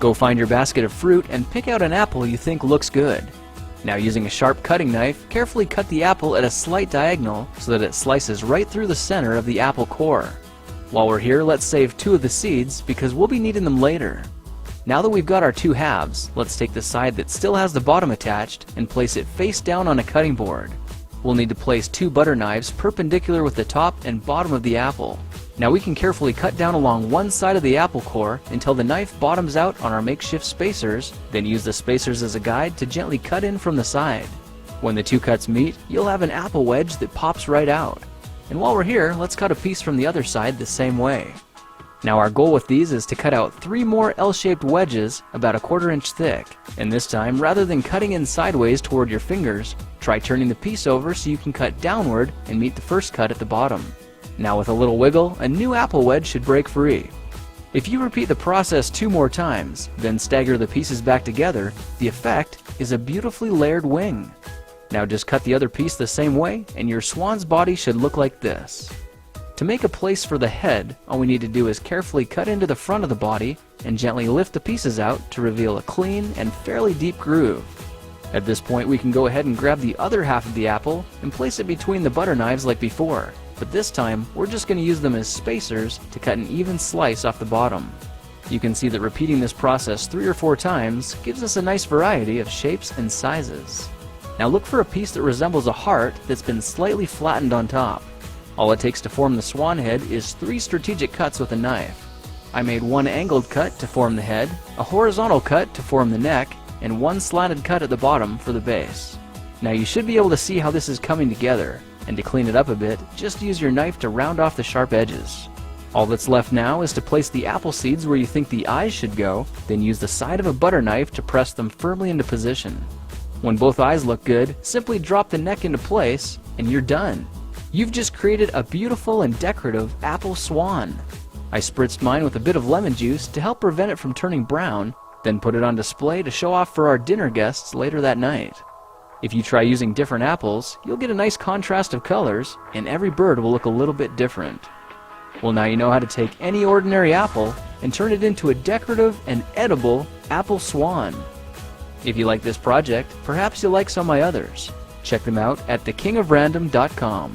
Go find your basket of fruit and pick out an apple you think looks good. Now, using a sharp cutting knife, carefully cut the apple at a slight diagonal so that it slices right through the center of the apple core. While we're here, let's save 2 of the seeds because we'll be needing them later. Now that we've got our 2 halves, let's take the side that still has the bottom attached and place it face down on a cutting board. We'll need to place 2 butter knives perpendicular with the top and bottom of the apple. Now we can carefully cut down along one side of the apple core until the knife bottoms out on our makeshift spacers, then use the spacers as a guide to gently cut in from the side. When the 2 cuts meet, you'll have an apple wedge that pops right out. And while we're here, let's cut a piece from the other side the same way. Now our goal with these is to cut out 3 more L-shaped wedges about 1/4 inch thick. And this time, rather than cutting in sideways toward your fingers, try turning the piece over so you can cut downward and meet the first cut at the bottom. Now with a little wiggle, a new apple wedge should break free. If you repeat the process 2 more times, then stagger the pieces back together, the effect is a beautifully layered wing. Now just cut the other piece the same way and your swan's body should look like this. To make a place for the head, all we need to do is carefully cut into the front of the body and gently lift the pieces out to reveal a clean and fairly deep groove. At this point, we can go ahead and grab the other half of the apple and place it between the butter knives like before, but this time we're just going to use them as spacers to cut an even slice off the bottom. You can see that repeating this process 3 or 4 times gives us a nice variety of shapes and sizes. Now look for a piece that resembles a heart that's been slightly flattened on top. All it takes to form the swan head is 3 strategic cuts with a knife. I made 1 angled cut to form the head, a horizontal cut to form the neck, and 1 slanted cut at the bottom for the base. Now you should be able to see how this is coming together, and to clean it up a bit, just use your knife to round off the sharp edges. All that's left now is to place the apple seeds where you think the eyes should go, then use the side of a butter knife to press them firmly into position. When both eyes look good, simply drop the neck into place, and you're done. You've just created a beautiful and decorative apple swan. I spritzed mine with a bit of lemon juice to help prevent it from turning brown, then put it on display to show off for our dinner guests later that night. If you try using different apples, you'll get a nice contrast of colors, and every bird will look a little bit different. Well, now you know how to take any ordinary apple and turn it into a decorative and edible apple swan. If you like this project, perhaps you'll like some of my others. Check them out at thekingofrandom.com.